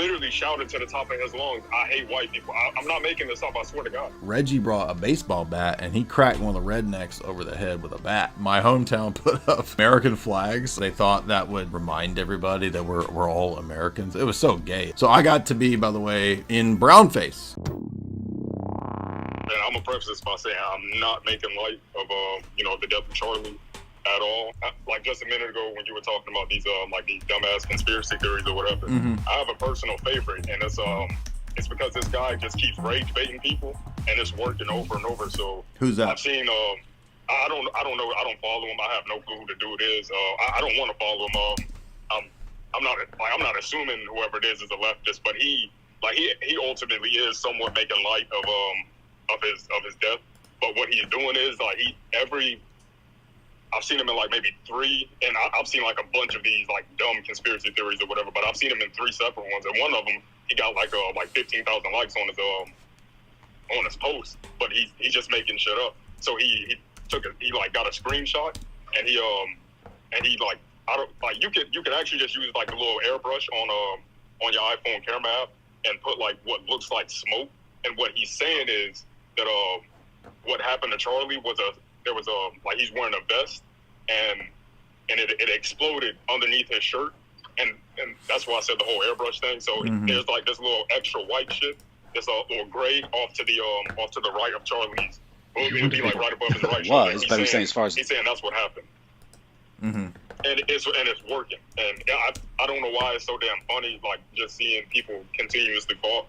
literally shouted to the top of his lungs, "I hate white people." I'm not making this up. I swear to God. Reggie brought a baseball bat and he cracked one of the rednecks over the head with a bat. My hometown put up American flags. They thought that would remind everybody that we're all Americans. It was so gay. So I got to be, by the way, in brownface. And I'm gonna preface this by saying I'm not making light of the death of Charlie at all. Like just a minute ago when you were talking about these like these dumbass conspiracy theories or whatever, I have a personal favorite, and it's because this guy just keeps rage baiting people, and it's working over and over. So who's that? I've seen I don't know. I don't follow him. I have no clue who the dude is. I don't want to follow him. I'm not assuming whoever it is a leftist, but he ultimately is somewhat making light of his death. But what he's doing is I've seen him in like maybe 3, and I've seen like a bunch of these like dumb conspiracy theories or whatever. But I've seen him in 3 separate ones, and one of them he got like 15,000 likes on his post. But he's just making shit up. So he got a screenshot, and he like you could actually just use like a little airbrush on your iPhone camera app and put like what looks like smoke. And what he's saying is that what happened to Charlie was he's wearing a vest and it exploded underneath his shirt, and that's why I said the whole airbrush thing. So there's like this little extra white shit, this little gray off to the right of Charlie's. It would be like right above his right shoulder. It's better saying as far as he's saying that's what happened. And it's working. And I don't know why it's so damn funny, like just seeing people continuously fall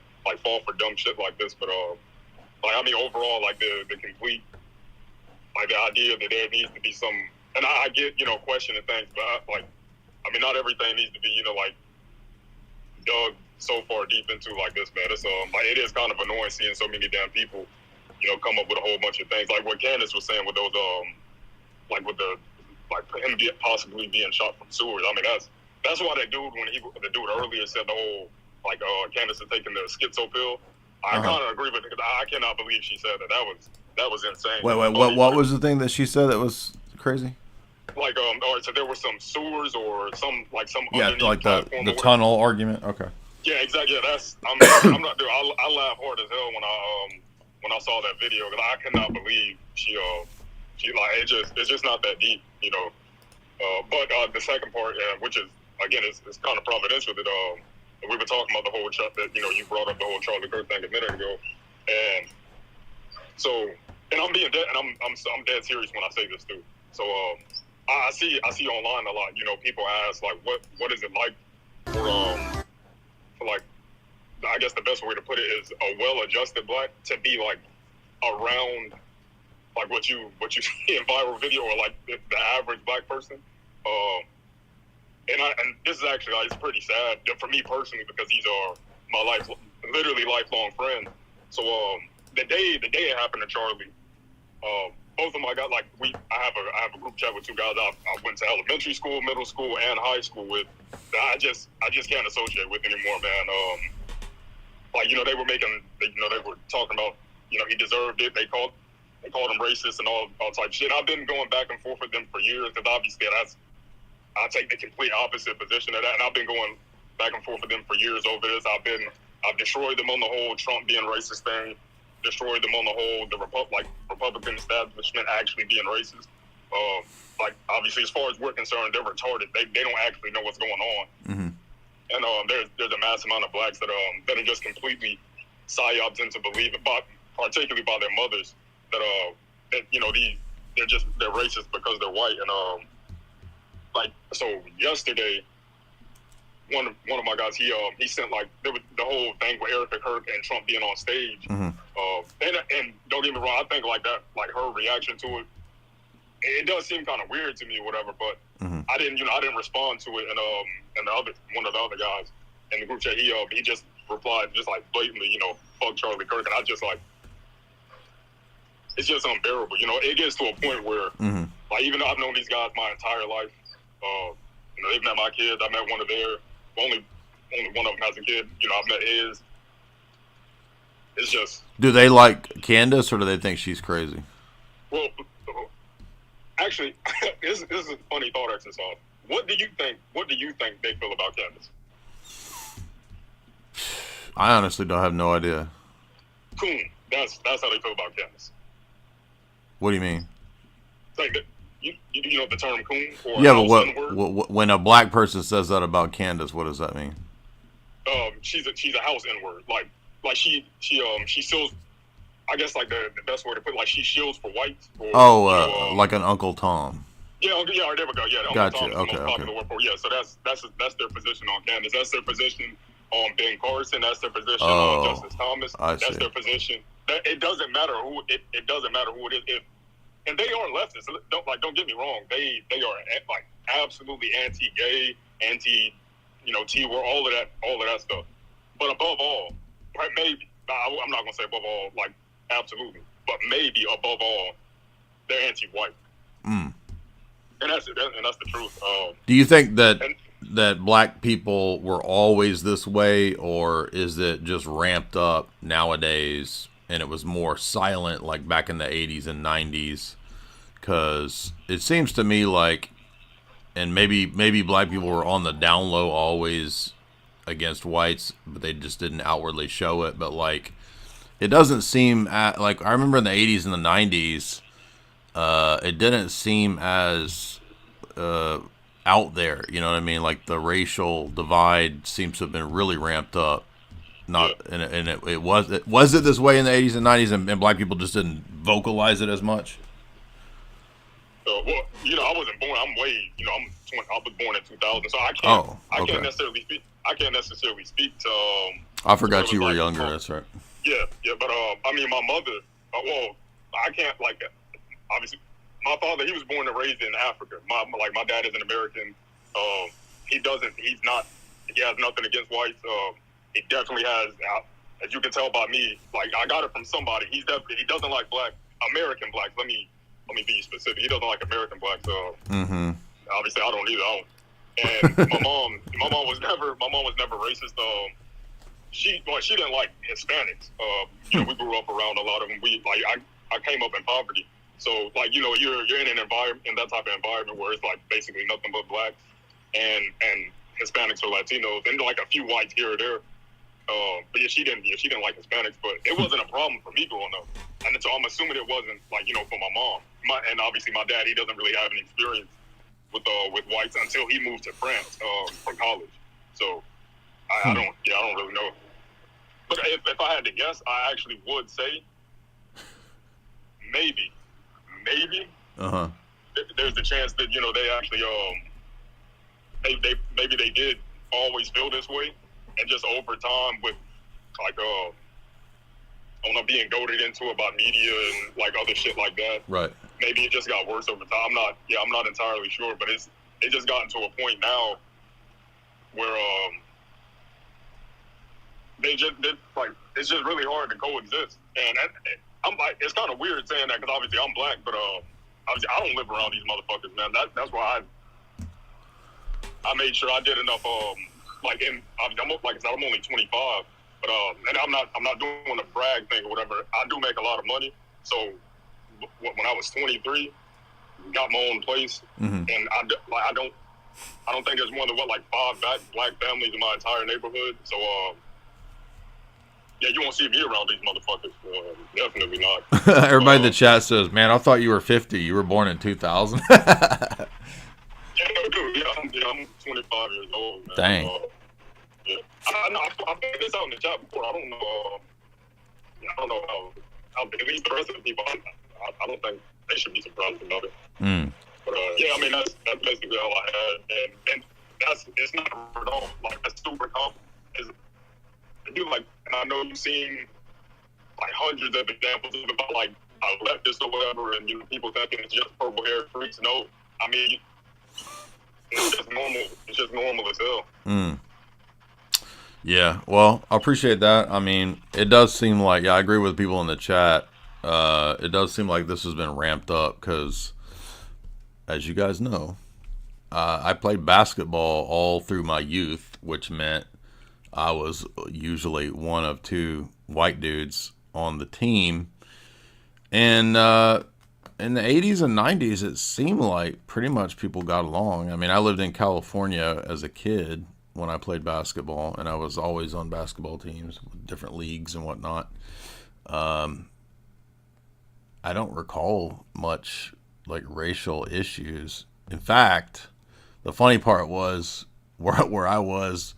for dumb shit like this. But overall, like the complete, like the idea that there needs to be some, and I get questioning things, but not everything needs to be like dug so far deep into like this, man. It's it is kind of annoying seeing so many damn people come up with a whole bunch of things, like what Candace was saying with those him possibly being shot from sewers. I mean, that's why that dude, the dude earlier said the whole Candace is taking the schizo pill. I kind of agree with it, because I cannot believe she said that. That was insane. Wait, what was the thing that she said that was crazy? All right, so there were some sewers or some underneath like the tunnel argument. Okay. Yeah, exactly. Yeah, I'm not. Dude, I laughed hard as hell when I saw that video, because I cannot believe she it's just not that deep, But the second part, which is again is kind of providential, that we were talking about the whole that you brought up the whole Charlie Kirk thing a minute ago, and so I'm being dead, and I'm dead serious when I say this too. So I see online a lot, people ask like what is it like for like, I guess the best way to put it is a well-adjusted black to be like around like what you see in viral video, or like the average black person. And this is actually it's pretty sad for me personally, because these are my literally lifelong friends. So the day it happened to Charlie, both of them I got I have a group chat with 2 guys I went to elementary school, middle school, and high school with. That I just can't associate with anymore, man. They were they were talking about he deserved it. They called him racist and all type of shit. I've been going back and forth with them for years, because obviously I take the complete opposite position of that, and I've been going back and forth with them for years over this. I've destroyed them on the whole Trump being racist thing, destroyed them on the whole Republican establishment actually being racist. Obviously, as far as we're concerned, they're retarded. They don't actually know what's going on. And there's a mass amount of blacks that are just completely psyoped into believing, particularly by their mothers, that they're racist because they're white. And so yesterday, one of my guys, he sent there was the whole thing with Erica Kirk and Trump being on stage. And don't get me wrong, I think her reaction to it does seem kind of weird to me or whatever, but I didn't respond to it. And one of the other guys in the group chat, he just replied just blatantly, fuck Charlie Kirk. And I just it's just unbearable. It gets to a point where even though I've known these guys my entire life, they've met my kids. I met one of their only one of them has a kid. I've met his. It's just. Do they like Candace, or do they think she's crazy? Well, actually, this is a funny thought exercise. What do you think they feel about Candace? I honestly don't have no idea. Coon. That's how they feel about Candace. What do you mean? Like you know the term coon or Yeah, but house N-word? when a black person says that about Candace, what does that mean? She's a house N-word. Like she steals. I guess like the best word to put it, like she shields for whites. Or, Oh, you know, like an Uncle Tom. yeah, there we go. Yeah, Uncle Gotcha. Tom is the Okay, most popular word for. Yeah, so that's their position on Candace. That's their position on Ben Carson. That's their position on Oh, Justice Thomas. I That's see. their position. It doesn't matter who it doesn't matter who it is. And they aren't leftists. Don't get me wrong. They are like absolutely anti-gay, anti, T-word, all of that stuff. But above all, right? Maybe I'm not gonna say above all, like absolutely, but maybe above all, they're anti-white. Mm. And that's the truth. Do you think that black people were always this way, or is it just ramped up nowadays and it was more silent like back in the 80s and 90s? Because it seems to me like, and maybe black people were on the down low always against whites, but they just didn't outwardly show it. But like, it doesn't seem like I remember in the 80s and the 90s, it didn't seem as out there. You know what I mean? Like the racial divide seems to have been really ramped up. Not Yeah. and it was this way in the 80s and 90s, and black people just didn't vocalize it as much. Well, I wasn't born. I'm way, I was born in 2000, so Oh, I okay. can't necessarily speak. I can't necessarily speak to. I forgot you were like, younger. That's right. Yeah, but I mean, my mother. Well, I can't like. Obviously, my father. He was born and raised in Africa. My dad is an American. He doesn't. He's not. He has nothing against whites. He definitely has. As you can tell by me, like I got it from somebody. He doesn't like American blacks. Let me be specific. He doesn't like American blacks. Mm-hmm. Obviously, I don't either. And my mom was never racist. She didn't like Hispanics. We grew up around a lot of them. I came up in poverty, so you're in an environment, in that type of environment where it's like basically nothing but blacks and Hispanics or Latinos, and like a few whites here or there. But she didn't like Hispanics, but it wasn't a problem for me growing up. And so I'm assuming it wasn't for my mom. And obviously my dad, he doesn't really have any experience with whites until he moved to France for college. So I don't really know. But if I had to guess, I actually would say maybe there's a chance that they actually maybe they did always feel this way, and just over time with like I don't know, being goaded into about media and like other shit like that. Right. Maybe it just got worse over time. I'm not entirely sure, but it just gotten to a point now where it's just really hard to coexist. And I'm like, it's kind of weird saying that because obviously I'm black, but obviously I don't live around these motherfuckers, man. That's why I made sure I did enough. Like I said, I'm only 25. But and I'm not doing a brag thing or whatever. I do make a lot of money. So when I was 23, got my own place, and I don't think there's more than 5 black families in my entire neighborhood. So you won't see me around these motherfuckers. Definitely not. Everybody in the chat says, "Man, I thought you were 50. You were born in 2000." Yeah, no, dude. Yeah, I'm 25 years old. Man. Dang. Yeah. I've been this out in the chat before. I don't know how at least the rest of the people. I don't think they should be surprised about it. But yeah, I mean that's basically all I had, and it's not at all. Like that's super complicated. And I know you've seen like hundreds of examples of about like leftists or whatever, and people thinking it's just purple haired freaks. No, I mean it's just normal. It's just normal as hell. Yeah, well, I appreciate that. I mean, it does seem like, I agree with people in the chat. It does seem like this has been ramped up because, as you guys know, I played basketball all through my youth, which meant I was usually one of 2 white dudes on the team. And in the 80s and 90s, it seemed like pretty much people got along. I mean, I lived in California as a kid. when I played basketball, and I was always on basketball teams with different leagues and whatnot. Um, I don't recall much like racial issues. In fact, the funny part was where I was,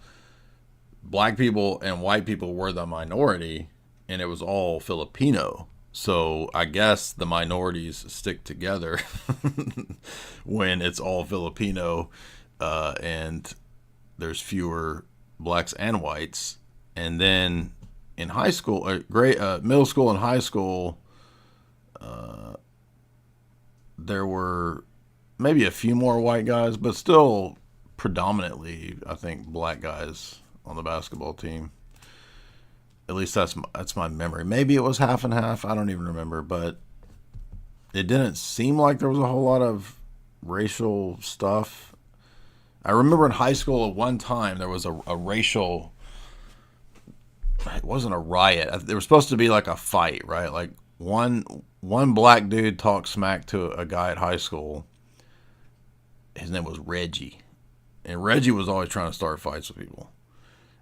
black people and white people were the minority, and it was all Filipino. So I guess the minorities stick together when it's all Filipino, and there's fewer blacks and whites. And then in high school, middle school and high school, there were maybe a few more white guys, but still predominantly, I think, black guys on the basketball team. At least that's my memory. Maybe it was half and half. I don't even remember, but it didn't seem like there was a whole lot of racial stuff. I remember in high school at one time there was a racial. It wasn't a riot. There was supposed to be like a fight, right? Like one black dude talked smack to a guy at high school. His name was Reggie, and Reggie was always trying to start fights with people.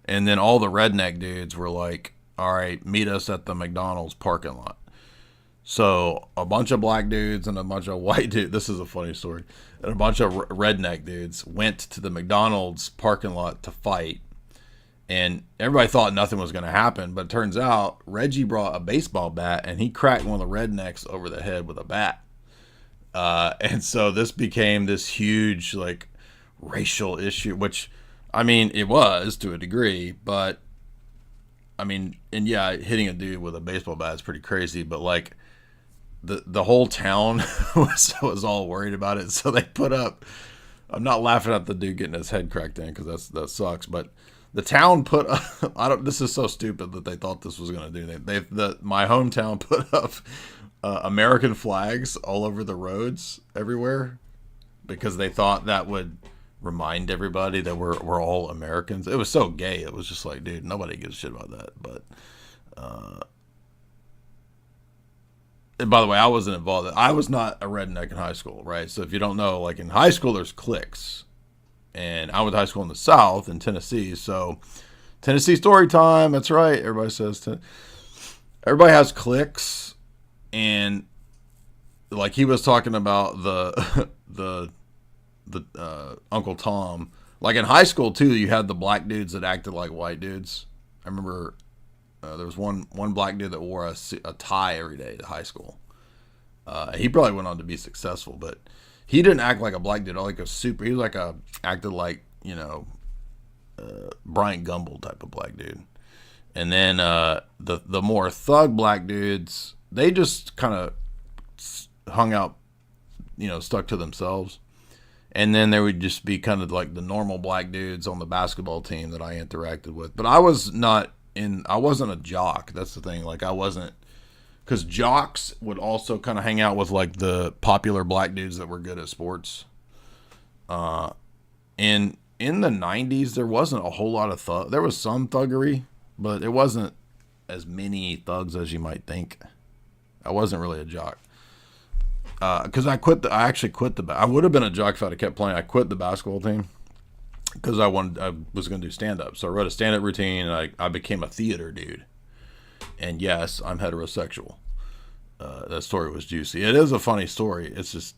And then all the redneck dudes were like, all right, meet us at the McDonald's parking lot. So a bunch of black dudes and a bunch of white dudes, this is a funny story, and a bunch of redneck dudes went to the McDonald's parking lot to fight. And everybody thought nothing was going to happen, but it turns out Reggie brought a baseball bat and he cracked one of the rednecks over the head with a bat. And so this became this huge, like, racial issue, which, I mean, it was to a degree, but I mean, and yeah, hitting a dude with a baseball bat is pretty crazy, but like the whole town was all worried about it. So they put up, I'm not laughing at the dude getting his head cracked in because that sucks, but the town put up, this is so stupid that they thought this was going to do. My hometown put up American flags all over the roads everywhere because they thought that would remind everybody that we're all Americans. It was so gay. It was just like, dude, nobody gives a shit about that. But and by the way, I wasn't involved. I was not a redneck in high school, right? So if you don't know, like in high school, there's cliques, and I went to high school in the South in Tennessee. So Tennessee story time. That's right. Everybody says everybody has cliques, and like he was talking about the Uncle Tom. Like in high school too, you had the black dudes that acted like white dudes. I remember there was one black dude that wore a tie every day to high school. He probably went on to be successful, but he didn't act like a black dude. He was like acted like, Bryant Gumbel type of black dude. And then the more thug black dudes, they just kind of hung out, stuck to themselves. And then there would just be kind of like the normal black dudes on the basketball team that I interacted with. But I wasn't a jock. That's the thing. Like I wasn't, because jocks would also kind of hang out with like the popular black dudes that were good at sports. And in the 90s, there wasn't a whole lot of there was some thuggery, but it wasn't as many thugs as you might think. I wasn't really a jock. Because I actually quit I would have been a jock if I'd have kept playing. I quit the basketball team because I was going to do stand-up. So I wrote a stand-up routine, and I became a theater dude. And yes, I'm heterosexual. That story was juicy. It is a funny story. It's just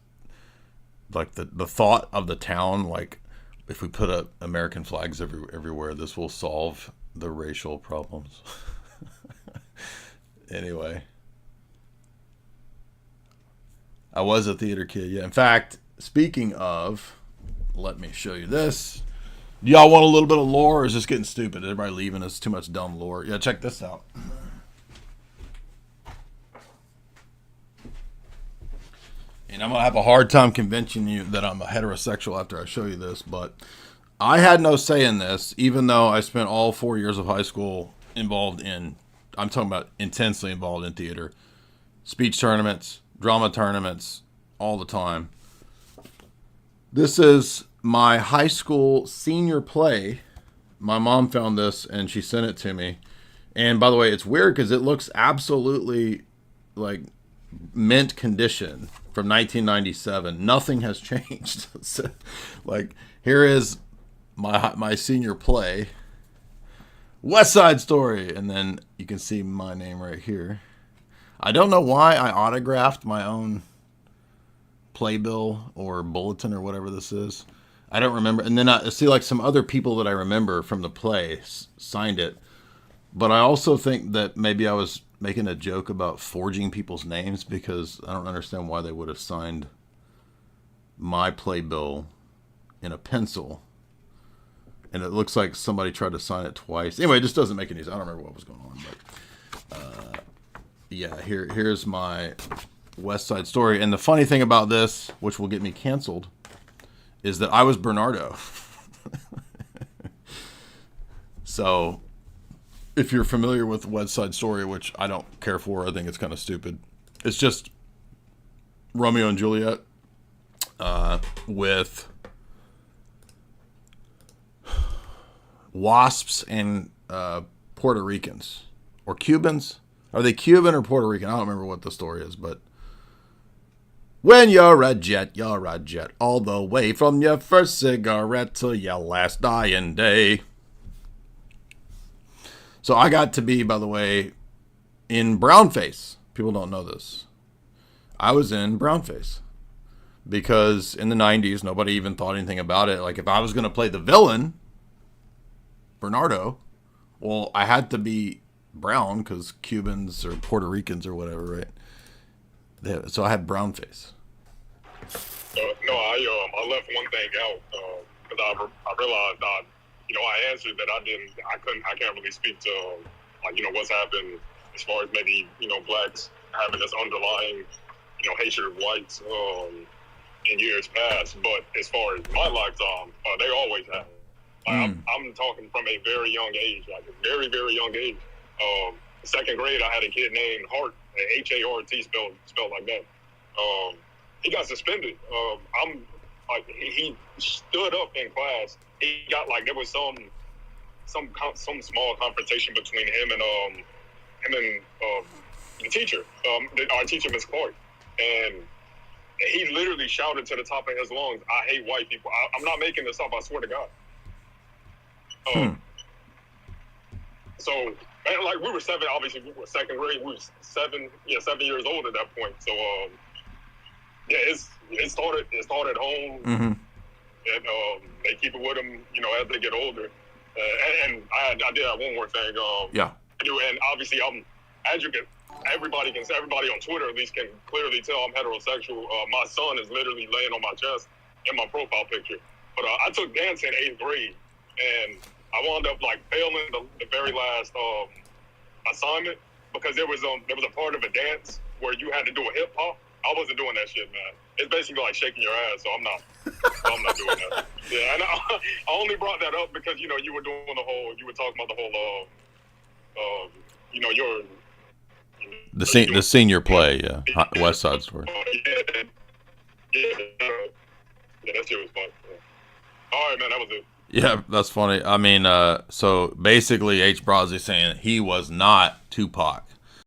like the thought of the town, like if we put up American flags everywhere, this will solve the racial problems. Anyway. I was a theater kid, yeah. In fact, speaking of, let me show you this. Do y'all want a little bit of lore, or is this getting stupid? Is everybody leaving us too much dumb lore? Yeah, check this out. And I'm going to have a hard time convincing you that I'm a heterosexual after I show you this, but I had no say in this, even though I spent all 4 years of high school I'm talking about intensely involved in theater, speech tournaments, drama tournaments, all the time. This is my high school senior play. My mom found this and she sent it to me. And by the way, it's weird because it looks absolutely like mint condition from 1997. Nothing has changed. So, like, here is my senior play, West Side Story, and then you can see my name right here. I don't know why I autographed my own playbill or bulletin or whatever this is. I don't remember. And then I see like some other people that I remember from the play signed it. But I also think that maybe I was making a joke about forging people's names, because I don't understand why they would have signed my playbill in a pencil. And it looks like somebody tried to sign it twice. Anyway, it just doesn't make any sense. I don't remember what was going on. But yeah, here's my West Side Story. And the funny thing about this, which will get me canceled, is that I was Bernardo. So, if you're familiar with West Side Story, which I don't care for, I think it's kind of stupid. It's just Romeo and Juliet with wasps and Puerto Ricans. Or Cubans. Are they Cuban or Puerto Rican? I don't remember what the story is, but when you're a jet, all the way from your first cigarette to your last dying day. So I got to be, by the way, in brownface. People don't know this. I was in brownface. Because in the 90s, nobody even thought anything about it. Like, if I was going to play the villain, Bernardo, well, I had to be brown, because Cubans or Puerto Ricans or whatever, right? So I had brown face. No, I left one thing out because I realized I answered that I can't really speak to what's happened as far as maybe blacks having this underlying hatred of whites in years past. But as far as my lifetime, they always have. I'm talking from a very young age, like a very, very young age. Second grade, I had a kid named Hart, H-A-R-T, spelled like that. He got suspended. He stood up in class. He got there was some small confrontation between him and the teacher, our teacher, Miss Clark, and he literally shouted to the top of his lungs, "I hate white people." I'm not making this up. I swear to God. So, we were seven. Obviously, we were second grade. We were 7 years old at that point. So, it started at home, and they keep it with them, as they get older. And I did have one more thing. Yeah. And obviously, everybody on Twitter at least can clearly tell I'm heterosexual. My son is literally laying on my chest in my profile picture. But I took dance in 8th grade, and I wound up failing the very last assignment because there was a part of a dance where you had to do a hip hop. I wasn't doing that shit, man. It's basically like shaking your ass, so I'm not doing that. Yeah, and I only brought that up because you were talking about the whole the senior play, yeah, West Side Story. Yeah, that shit was fun. Yeah. All right, man, that was it. Yeah, that's funny. I mean, so basically H. Brozzi saying he was not Tupac.